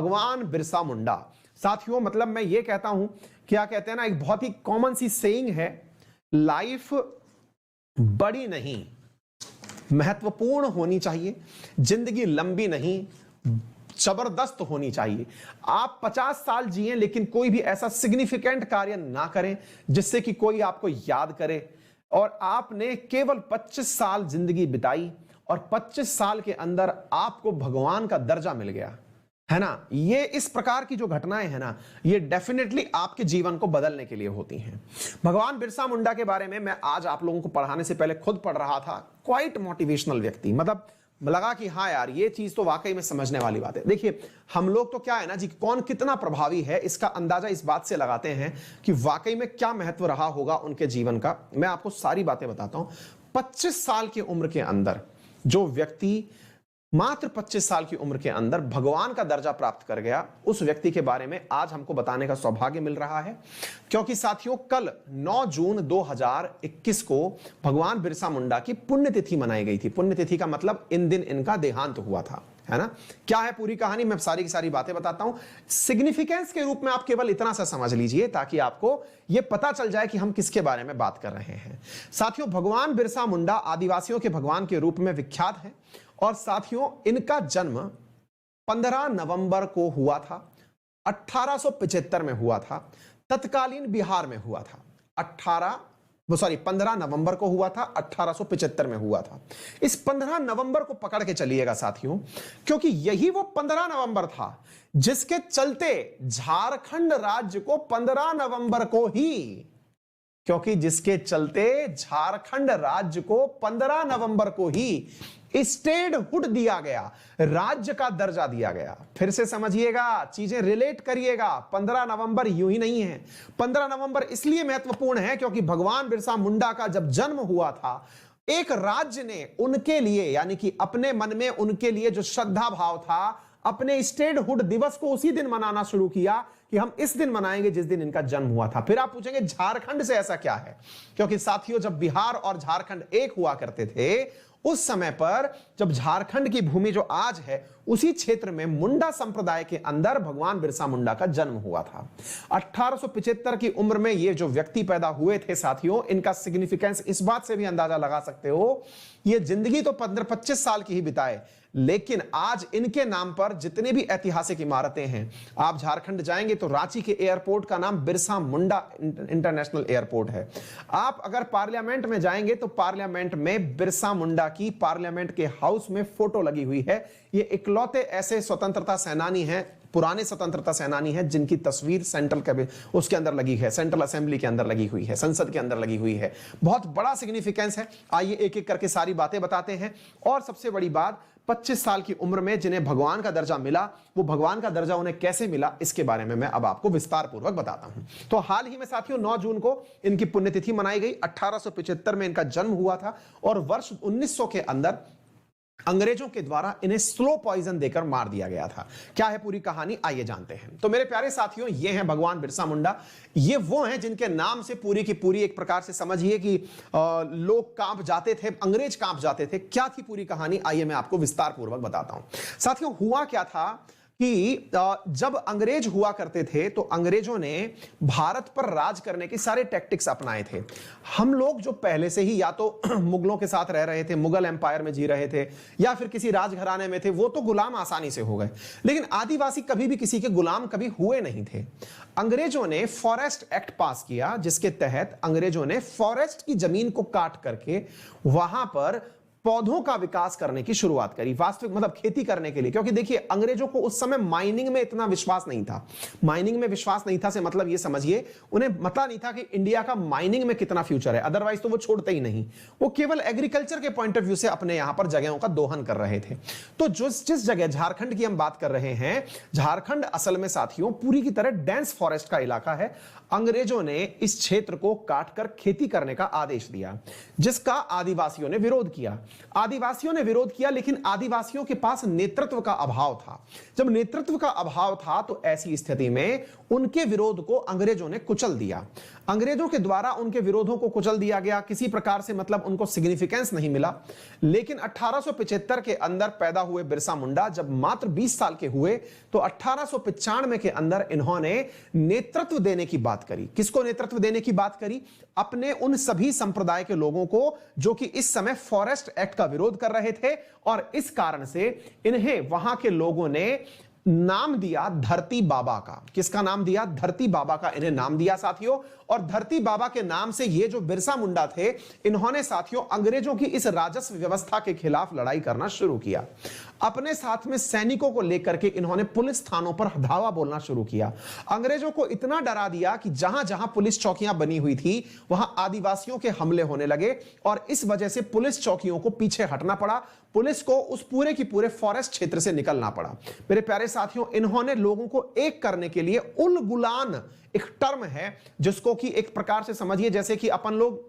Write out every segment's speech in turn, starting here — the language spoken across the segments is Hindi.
भगवान बिरसा मुंडा। साथियों मतलब मैं ये कहता हूं, क्या कहते हैं ना, एक बहुत ही कॉमन सी सेइंग है, लाइफ बड़ी नहीं महत्वपूर्ण होनी चाहिए, जिंदगी लंबी नहीं जबरदस्त होनी चाहिए। आप 50 साल जिए लेकिन कोई भी ऐसा सिग्निफिकेंट कार्य ना करें जिससे कि कोई आपको याद करे। और आपने केवल 25 साल जिंदगी बिताई और 25 साल के अंदर आपको भगवान का दर्जा मिल गया, है ना। ये इस प्रकार की जो घटनाएं हैं ना, ये डेफिनेटली आपके जीवन को बदलने के लिए होती हैं। भगवान बिरसा मुंडा के बारे में मैं आज आप लोगों को पढ़ाने से पहले खुद पढ़ रहा था। क्वाइट मोटिवेशनल व्यक्ति, मतलब लगा कि हाँ यार ये चीज तो वाकई में समझने वाली बात है। देखिए हम लोग तो क्या है ना जी, कौन कितना प्रभावी है इसका अंदाजा इस बात से लगाते हैं कि वाकई में क्या महत्व रहा होगा उनके जीवन का। मैं आपको सारी बातें बताता हूं। 25 साल की उम्र के अंदर जो व्यक्ति मात्र 25 साल की उम्र के अंदर भगवान का दर्जा प्राप्त कर गया, उस व्यक्ति के बारे में आज हमको बताने का सौभाग्य मिल रहा है। क्योंकि साथियों कल 9 जून 2021 को भगवान बिरसा मुंडा की पुण्यतिथि मनाई गई थी। पुण्यतिथि का मतलब इन दिन इनका देहांत हुआ था, है ना। क्या है पूरी कहानी, मैं सारी की सारी बातें बताता हूं। सिग्निफिकेंस के रूप में आप केवल इतना सा समझ लीजिए ताकि आपको यह पता चल जाए कि हम किसके बारे में बात कर रहे हैं। साथियों भगवान बिरसा मुंडा आदिवासियों के भगवान के रूप में विख्यात है और साथियों इनका जन्म 15 नवंबर को हुआ था, 1875 में हुआ था, तत्कालीन बिहार में हुआ था। 15 नवंबर को हुआ था, 1875 में हुआ था। इस 15 नवंबर को पकड़ के चलिएगा साथियों, क्योंकि यही वो 15 नवंबर था जिसके चलते झारखंड राज्य को 15 नवंबर को ही, क्योंकि जिसके चलते झारखंड राज्य को 15 नवंबर को ही स्टेटहुड दिया गया, राज्य का दर्जा दिया गया। फिर से समझिएगा, चीजें रिलेट करिएगा। 15 नवंबर यूं ही नहीं है। 15 नवंबर इसलिए महत्वपूर्ण है क्योंकि भगवान बिरसा मुंडा का जब जन्म हुआ था, एक राज्य ने उनके लिए, यानी कि अपने मन में उनके लिए जो श्रद्धा भाव था, अपने स्टेटहुड दिवस को उसी दिन मनाना शुरू किया कि हम इस दिन मनाएंगे जिस दिन इनका जन्म हुआ था। फिर आप पूछेंगे झारखंड से ऐसा क्या है, क्योंकि साथियों जब बिहार और झारखंड एक हुआ करते थे, उस समय पर जब झारखंड की भूमि जो आज है, उसी क्षेत्र में मुंडा संप्रदाय के अंदर भगवान बिरसा मुंडा का जन्म हुआ था। 1875 की उम्र में ये जो व्यक्ति पैदा हुए थे साथियों, इनका सिग्निफिकेंस इस बात से भी अंदाजा लगा सकते हो, ये जिंदगी तो 15-25 साल की ही बिताए, लेकिन आज इनके नाम पर जितने भी ऐतिहासिक इमारतें हैं, आप झारखंड जाएंगे तो रांची के एयरपोर्ट का नाम बिरसा मुंडा इंटरनेशनल एयरपोर्ट है। आप अगर पार्लियामेंट में जाएंगे तो पार्लियामेंट में बिरसा मुंडा की पार्लियामेंट के हाउस में फोटो लगी हुई है। ये इकलौते ऐसे स्वतंत्रता सेनानी हैं, पुराने स्वतंत्रता सेनानी हैं, जिनकी तस्वीर सेंट्रल कैबिनेट उसके अंदर लगी है, सेंट्रल असेंबली के अंदर लगी हुई है, संसद के अंदर लगी हुई है। बहुत बड़ा सिग्निफिकेंस है। आइए एक एक करके सारी बातें बताते हैं। और सबसे बड़ी बात, 25 साल की उम्र में जिन्हें भगवान का दर्जा मिला, वो भगवान का दर्जा उन्हें कैसे मिला, इसके बारे में मैं अब आपको विस्तार पूर्वक बताता हूं। तो हाल ही में साथियों 9 जून को इनकी पुण्यतिथि मनाई गई। 1875 में इनका जन्म हुआ था और वर्ष 1900 के अंदर अंग्रेजों के द्वारा इन्हें स्लो पॉइजन देकर मार दिया गया था। क्या है पूरी कहानी, आइए जानते हैं। तो मेरे प्यारे साथियों, ये हैं भगवान बिरसा मुंडा। ये वो हैं जिनके नाम से पूरी की पूरी एक प्रकार से समझिए कि लोग कांप जाते थे, अंग्रेज कांप जाते थे। क्या थी पूरी कहानी, आइए मैं आपको विस्तार पूर्वक बताता हूं। साथियों हुआ क्या था कि जब अंग्रेज हुआ करते थे तो अंग्रेजों ने भारत पर राज करने के सारे टैक्टिक्स अपनाए थे। हम लोग जो पहले से ही या तो मुगलों के साथ रह रहे थे, मुगल एम्पायर में जी रहे थे, या फिर किसी राजघराने में थे, वो तो गुलाम आसानी से हो गए। लेकिन आदिवासी कभी भी किसी के गुलाम कभी हुए नहीं थे। अंग्रेजों ने फॉरेस्ट एक्ट पास किया, जिसके तहत अंग्रेजों ने फॉरेस्ट की जमीन को काट करके वहां पर पौधों का विकास करने की शुरुआत करी, वास्तविक मतलब खेती करने के लिए। क्योंकि देखिए अंग्रेजों को उस समय माइनिंग में इतना विश्वास नहीं था। माइनिंग में विश्वास नहीं था से मतलब ये समझिए, उन्हें पता नहीं था कि इंडिया का माइनिंग में कितना फ्यूचर है, अदरवाइज तो वो छोड़ते ही नहीं। वो केवल एग्रीकल्चर के पॉइंट ऑफ व्यू से अपने यहां पर जगहों का दोहन कर रहे थे। तो जिस जगह झारखंड की हम बात कर रहे हैं, झारखंड असल में साथियों पूरी की तरह डेंस फॉरेस्ट का इलाका है। अंग्रेजों ने इस क्षेत्र को काटकर खेती करने का आदेश दिया, जिसका आदिवासियों ने विरोध किया। आदिवासियों ने विरोध किया, लेकिन आदिवासियों के पास नेतृत्व का अभाव था। जब नेतृत्व का अभाव था तो ऐसी स्थिति में उनके विरोध को अंग्रेजों ने कुचल दिया। अंग्रेजों के द्वारा उनके विरोधों को कुचल दिया गया, किसी प्रकार से मतलब उनको सिग्निफिकेंस नहीं मिला। लेकिन 1875 के अंदर पैदा हुए बिरसा मुंडा जब मात्र 20 साल के हुए तो 1895 के अंदर इन्होंने नेतृत्व देने की बात करी। किसको नेतृत्व देने की बात करी? अपने उन सभी संप्रदाय के लोगों को जो कि इस समय फॉरेस्ट एक्ट का विरोध कर रहे थे, और इस कारण से इन्हें वहां के लोगों ने नाम दिया धरती बाबा का। किसका नाम दिया? धरती बाबा का इन्हें नाम दिया साथियों। और धरती बाबा के नाम से ये जो बिरसा मुंडा थे, इन्होंने साथियों अंग्रेजों की इस राजस्व व्यवस्था के खिलाफ लड़ाई करना शुरू किया। अपने साथ में सैनिकों को लेकर के इन्होंने पुलिस थानों पर धावा बोलना शुरू किया। अंग्रेजों को इतना डरा दिया कि जहां जहां पुलिस चौकियां बनी हुई थी वहां आदिवासियों के हमले होने लगे, और इस वजह से पुलिस चौकियों को पीछे हटना पड़ा। पुलिस को उस पूरे की पूरे फॉरेस्ट क्षेत्र से निकलना पड़ा। मेरे प्यारे साथियों, इन्होंने लोगों को एक करने के लिए उल गुलान एक टर्म है, जिसको कि एक प्रकार से समझिए जैसे कि अपन लोग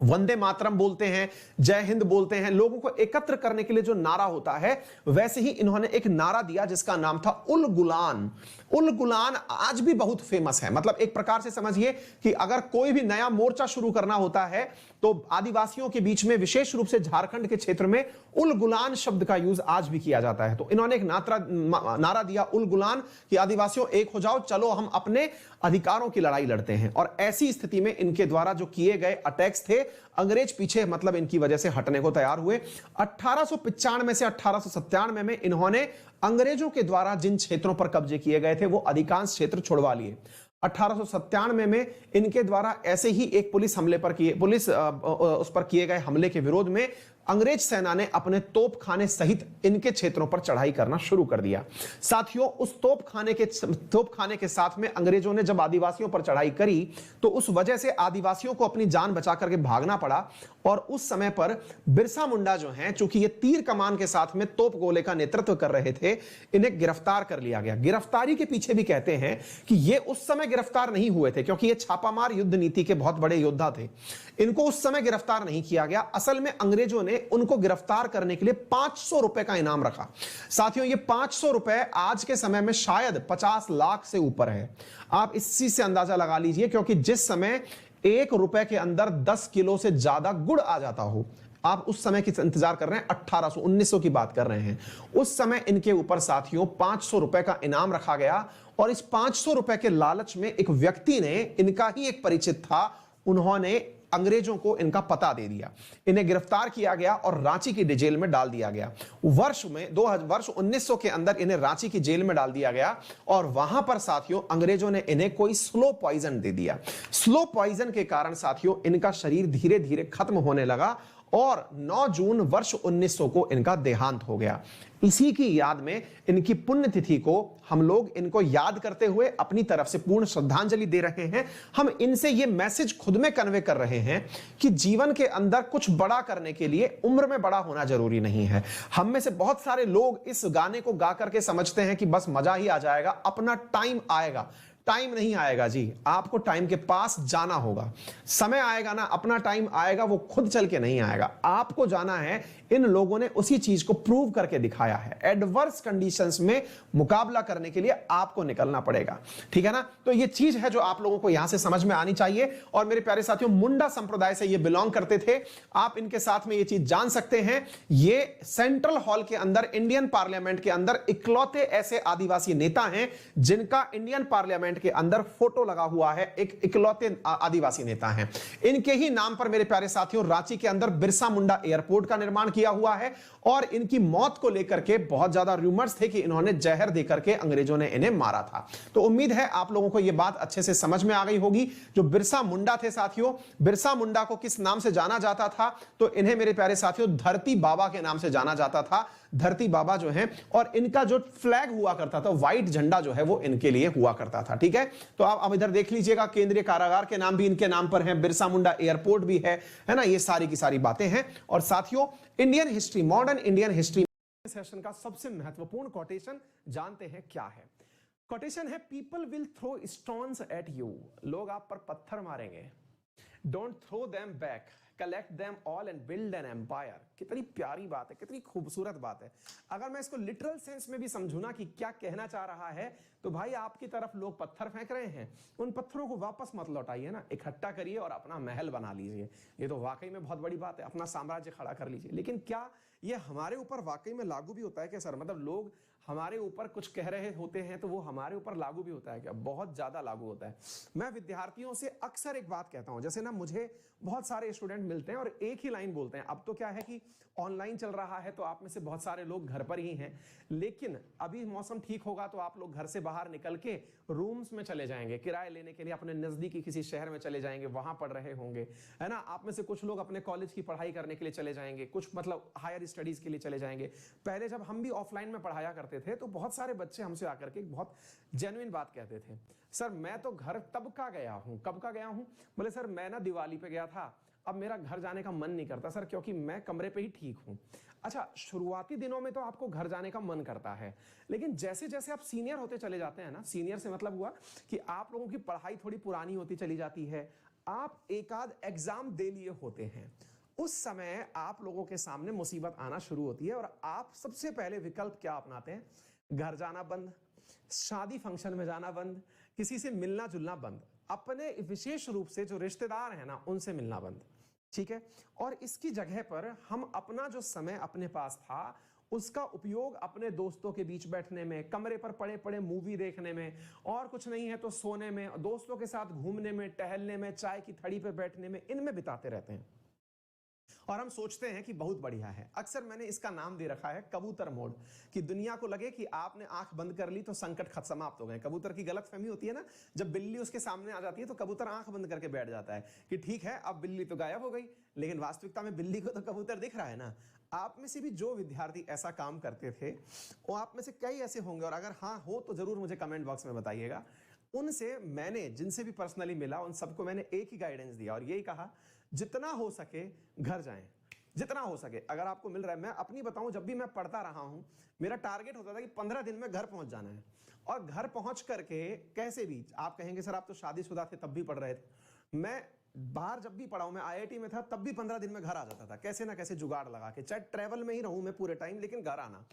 वंदे मातरम बोलते हैं, जय हिंद बोलते हैं, लोगों को एकत्र करने के लिए जो नारा होता है, वैसे ही इन्होंने एक नारा दिया जिसका नाम था उल गुलान। उल गुलान आज भी बहुत फेमस है। मतलब एक प्रकार से समझिए कि अगर कोई भी नया मोर्चा शुरू करना होता है तो आदिवासियों के बीच में, विशेष रूप से झारखंड के क्षेत्र में, उल गुलान शब्द का यूज आज भी किया जाता है। तो इन्होंने एक नारा दिया उल गुलान कि आदिवासियों एक हो जाओ, चलो हम अपने अधिकारों की लड़ाई लड़ते हैं। और ऐसी स्थिति में इनके द्वारा जो किए गए अटैक्स थे, अंग्रेज पीछे मतलब इनकी वजह से हटने को तैयार हुए। 1895 से 1897 में इन्होंने अंग्रेजों के द्वारा जिन क्षेत्रों पर कब्जे किए गए थे वो अधिकांश क्षेत्र छुड़वा लिए। 1897 में इनके द्वारा ऐसे ही एक पुलिस उस पर किए गए हमले के विरोध में अंग्रेज सेना ने अपने तोपखाने सहित इनके क्षेत्रों पर चढ़ाई करना शुरू कर दिया। साथियों, उस तोपखाने के साथ में अंग्रेजों ने जब आदिवासियों पर चढ़ाई करी तो उस वजह से आदिवासियों को अपनी जान बचा करके भागना पड़ा। और उस समय पर बिरसा मुंडा जो हैं, चूंकि ये तीर कमान के साथ में तोप गोले का नेतृत्व कर रहे थे, इन्हें गिरफ्तार कर लिया गया। गिरफ्तारी के पीछे भी कहते हैं कि ये उस समय गिरफ्तार नहीं हुए थे क्योंकि ये छापामार युद्ध नीति के बहुत बड़े योद्धा थे। इनको उस समय गिरफ्तार नहीं किया गया। असल में अंग्रेजों ने उनको गिरफ्तार करने के लिए 500 रुपए का इनाम रखा। साथियों, ये 500 रुपए आज के समय में शायद 50 लाख से ऊपर है। आप इसी से अंदाजा लगा लीजिए, क्योंकि जिस समय 1 रुपए के अंदर 10 किलो से ज्यादा गुड़ आ जाता हो, आप उस समय की इंतजार कर रहे हैं, 1800 1900 की बात कर रहे हैं। उस समय इनके ऊपर साथियों 500 रुपए का इनाम रखा गया। और इस 500 रुपए के लालच में एक व्यक्ति ने, इनका ही एक परिचित था, उन्होंने अंग्रेजों को इनका पता दे दिया। इन्हें गिरफ्तार किया गया और रांची की जेल में डाल दिया गया। वर्ष 1900 के अंदर इन्हें रांची की जेल में डाल दिया गया। और वहां पर साथियों अंग्रेजों ने इन्हें कोई स्लो पॉइजन दे दिया। स्लो पॉइजन के कारण साथियों इनका शरीर धीरे धीरे खत्म होने लगा और 9 जून वर्ष 1900 को इनका देहांत हो गया। इसी की याद में, इनकी पुण्यतिथि को हम लोग इनको याद करते हुए अपनी तरफ से पूर्ण श्रद्धांजलि दे रहे हैं। हम इनसे ये मैसेज खुद में कन्वे कर रहे हैं कि जीवन के अंदर कुछ बड़ा करने के लिए उम्र में बड़ा होना जरूरी नहीं है। हम में से बहुत सारे लोग इस गाने को गा करके समझते हैं कि बस मजा ही आ जाएगा, अपना टाइम आएगा। टाइम नहीं आएगा जी, आपको टाइम के पास जाना होगा। समय आएगा ना, अपना टाइम आएगा, वो खुद चल के नहीं आएगा, आपको जाना है। इन लोगों ने उसी चीज को प्रूव करके दिखाया है। एडवर्स कंडीशंस में मुकाबला करने के लिए आपको निकलना पड़ेगा, ठीक है ना। तो ये चीज है जो आप लोगों को यहां से समझ में आनी चाहिए। और मेरे प्यारे साथियों, मुंडा संप्रदाय से ये बिलोंग करते थे। आप इनके साथ में ये चीज जान सकते हैं, ये सेंट्रल हॉल के अंदर, इंडियन पार्लियामेंट के अंदर इकलौते ऐसे आदिवासी नेता हैं जिनका इंडियन पार्लियामेंट के अंदर फोटो लगा हुआ है। एक इकलौते आदिवासी नेता हैं। इनके ही नाम पर मेरे प्यारे साथियों रांची के अंदर बिरसा मुंडा एयरपोर्ट का निर्माण किया हुआ है। और इनकी मौत को लेकर के बहुत ज्यादा रूमर्स थे कि इन्होंने जहर देकर के अंग्रेजों ने इन्हें मारा था। तो उम्मीद है आप लोगों को यह बात अच्छे से समझ में आ गई होगी। जो बिरसा मुंडा थे साथियों, बिरसा मुंडा को किस नाम से जाना जाता था? तो इन्हें मेरे प्यारे साथियों धरती बाबा के नाम से जाना जाता था। धरती बाबा जो हैं, और इनका जो फ्लैग हुआ करता था, व्हाइट झंडा जो है वो इनके लिए हुआ करता था, ठीक है। तो आप अब इधर देख लीजिएगा, केंद्रीय कारागार के नाम भी इनके नाम पर है, बिरसा मुंडा एयरपोर्ट भी है ना। ये सारी की सारी बातें हैं। और साथियों, Indian history, modern Indian history session का सबसे महत्वपूर्ण कोटेशन जानते हैं क्या है? कोटेशन है, people will throw stones at you. लोग आप पर पत्थर मारेंगे, don't throw them back, collect them all and build an empire. कितनी प्यारी बात है, कितनी खूबसूरत बात है। अगर मैं इसको लिटरल सेंस में भी समझू ना कि क्या कहना चाह रहा है, तो भाई आपकी तरफ लोग पत्थर फेंक रहे हैं, उन पत्थरों को वापस मत लौटाइए ना, इकट्ठा करिए और अपना महल बना लीजिए। ये तो वाकई में बहुत बड़ी बात है, अपना साम्राज्य खड़ा कर लीजिए। लेकिन क्या ये हमारे ऊपर वाकई में लागू भी होता है क्या सर? मतलब लोग हमारे ऊपर कुछ कह रहे होते हैं तो वो हमारे ऊपर लागू भी होता है क्या? बहुत ज्यादा लागू होता है। मैं विद्यार्थियों से अक्सर एक बात कहता हूं, जैसे ना मुझे बहुत सारे स्टूडेंट मिलते हैं और एक ही लाइन बोलते हैं। अब तो क्या है कि ऑनलाइन चल रहा है तो आप में से बहुत सारे लोग घर पर ही हैं, लेकिन अभी मौसम ठीक होगा तो आप लोग घर से बाहर निकल के रूम्स में चले जाएंगे, किराए लेने के लिए अपने नजदीकी किसी शहर में चले जाएंगे, वहां पढ़ रहे होंगे, है ना। आप में से कुछ लोग अपने कॉलेज की पढ़ाई करने के लिए चले जाएंगे, कुछ मतलब हायर स्टडीज के लिए चले जाएंगे। पहले जब हम भी ऑफलाइन में पढ़ाया करते थे तो बहुत सारे बच्चे हमसे आकर के बहुत जेन्युइन बात कहते थे, सर मैं तो घर तब का गया हूं। कब का गया हूं? बोले सर मैं ना दिवाली पे गया था, अब मेरा घर जाने का मन नहीं करता सर, क्योंकि मैं कमरे पे ही ठीक हूं। अच्छा, शुरुआती दिनों में तो आपको घर जाने का मन करता है, लेकिन जैसे जैसे आप सीनियर होते चले जाते हैं ना, सीनियर से मतलब हुआ कि आप लोगों की पढ़ाई थोड़ी पुरानी होती चली जाती है, आप एक आध एग्जाम दे लिए होते हैं, उस समय आप लोगों के सामने मुसीबत आना शुरू होती है और आप सबसे पहले विकल्प क्या अपनाते हैं? घर जाना बंद, शादी फंक्शन में जाना बंद, किसी से मिलना जुलना बंद, अपने विशेष रूप से जो रिश्तेदार हैं ना उनसे मिलना बंद। ठीक है, और इसकी जगह पर हम अपना जो समय अपने पास था उसका उपयोग अपने दोस्तों के बीच बैठने में, कमरे पर पड़े पड़े मूवी देखने में, और कुछ नहीं है तो सोने में, दोस्तों के साथ घूमने में, टहलने में, चाय की थड़ी पर बैठने में, इनमें बिताते रहते हैं। और हम सोचते हैं कि बहुत बढ़िया है। अक्सर मैंने इसका नाम दे रखा है कबूतर मोड, कि दुनिया को लगे कि आपने आंख बंद कर ली तो संकट खत्म समाप्त हो गए। कबूतर की गलतफहमी होती है ना, जब बिल्ली उसके सामने आ जाती है तो कबूतर आंख बंद करके बैठ जाता है कि ठीक है अब बिल्ली तो गायब हो गई, लेकिन वास्तविकता में बिल्ली को तो कबूतर दिख रहा है ना। आप में से भी जो विद्यार्थी ऐसा काम करते थे वो आप में से कई ऐसे होंगे, और अगर हाँ हो तो जरूर मुझे कमेंट बॉक्स में बताइएगा। उनसे मैंने जिनसे भी पर्सनली मिला उन सबको मैंने एक ही गाइडेंस दिया और यही कहा, जितना हो सके घर जाएं, जितना हो सके। अगर आपको मिल रहा है, मैं अपनी बताऊं, जब भी मैं पढ़ता रहा हूं मेरा टारगेट होता था कि 15 दिन में घर पहुंच जाना है, और घर पहुंच करके कैसे भी, आप कहेंगे सर आप तो शादीशुदा थे तब भी पढ़ रहे थे, मैं बाहर जब भी पढ़ा हूं, मैं आईआईटी में था तब भी 15 दिन में घर आ जाता था, कैसे ना कैसे जुगाड़ लगा के, चाहे ट्रेवल में ही रहूं मैं पूरे टाइम, लेकिन घर आना।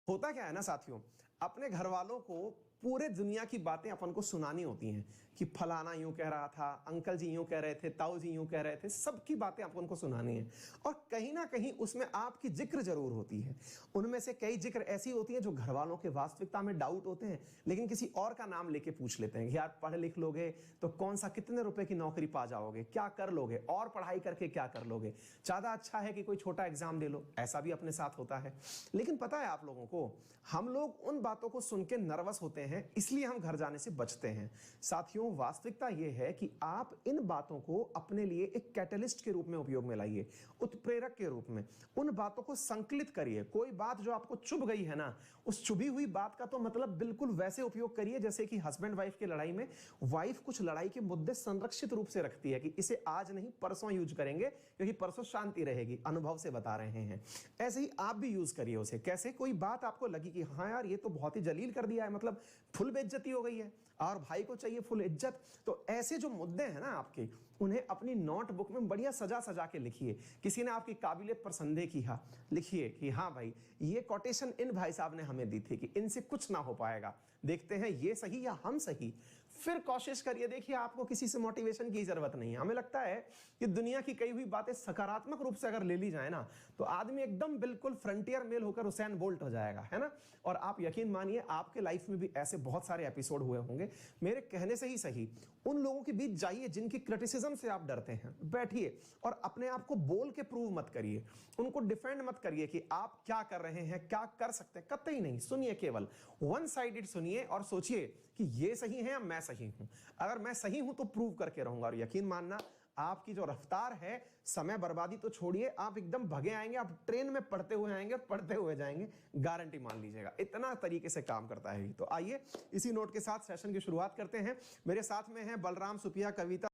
होता क्या है ना साथियों, अपने घर वालों को पूरे दुनिया की बातें अपन को सुनानी होती हैं कि फलाना यूं कह रहा था, अंकल जी यूं कह रहे थे, ताऊ जी यूं कह रहे थे, सबकी बातें अपन को सुनानी है। और कहीं ना कहीं उसमें आपकी जिक्र जरूर होती है। उनमें से कई जिक्र ऐसी होती हैं जो घर वालों के वास्तविकता में डाउट होते हैं, लेकिन किसी और का नाम लेके पूछ लेते हैं कि यार पढ़ लिख लोगे तो कौन सा, कितने रुपए की नौकरी पा जाओगे, क्या कर लोगे, और पढ़ाई करके क्या कर लोगे, ज्यादा अच्छा है कि कोई छोटा एग्जाम दे लो। ऐसा भी अपने साथ होता है। लेकिन पता है आप लोगों को, हम लोग उन बातों को सुन के नर्वस होते हैं, इसलिए हम घर जाने से बचते हैं। साथियों, वास्तविकता यह है कि आप इन बातों को अपने लिए एक कैटलिस्ट के रूप में उपयोग में लाइए, उत्प्रेरक के रूप में। उन बातों को संकलित करिए। कोई बात जो आपको चुभ गई है ना, उस चुभी हुई बात का तो मतलब बिल्कुल वैसे उपयोग करिए जैसे कि हस्बैंड वाइफ की लड़ाई में वाइफ कुछ लड़ाई के मुद्दे संरक्षित रूप से रखती है कि इसे आज नहीं परसों यूज करेंगे क्योंकि परसों शांति रहेगी। अनुभव से बता रहे हैं। ऐसे ही आप भी यूज करिए उसे। कैसे? कोई बात आपको लगी कि हाँ यार ये तो बहुत ही जलील कर दिया है, मतलब फुल बेइज्जती हो गई है, और भाई को चाहिए फुल इज्जत, तो ऐसे जो मुद्दे हैं ना आपके, उन्हें अपनी नोटबुक में बढ़िया सजा सजा के लिखिए। किसी ने आपकी काबिलियत पर संदेह किया, लिखिए कि हाँ भाई ये कोटेशन इन भाई साहब ने हमें दी थी कि इनसे कुछ ना हो पाएगा, देखते हैं ये सही या हम सही। फिर कोशिश करिए। देखिए आपको किसी से मोटिवेशन की जरूरत नहीं है। हमें लगता है कि दुनिया की कई हुई बातें सकारात्मक रूप से अगर ले ली जाए ना, तो आदमी एकदम बिल्कुल फ्रंटियर मेल होकर हुसैन बोल्ट हो जाएगा, है ना। और आप यकीन मानिए आपके लाइफ में भी ऐसे बहुत सारे एपिसोड हुए होंगे। मेरे कहने से ही सही, उन लोगों के बीच जाइए जिनकी क्रिटिसिज्म से आप डरते हैं, बैठिए और अपने आप को बोल के प्रूव मत करिए, उनको डिफेंड मत करिए कि आप क्या कर रहे हैं, क्या कर सकते हैं, कतई नहीं। सुनिए, केवल वन साइडेड सुनिए और सोचिए कि ये सही है या मैं सही हूं। अगर मैं सही हूं तो प्रूव करके रहूंगा। और यकीन मानना, आपकी जो रफ्तार है, समय बर्बादी तो छोड़िए, आप एकदम भगे आएंगे। आप ट्रेन में पढ़ते हुए आएंगे और पढ़ते हुए जाएंगे, गारंटी मान लीजिएगा। इतना तरीके से काम करता है। तो आइए इसी नोट के साथ सेशन की शुरुआत करते हैं। मेरे साथ में है बलराम सुपिया, कविता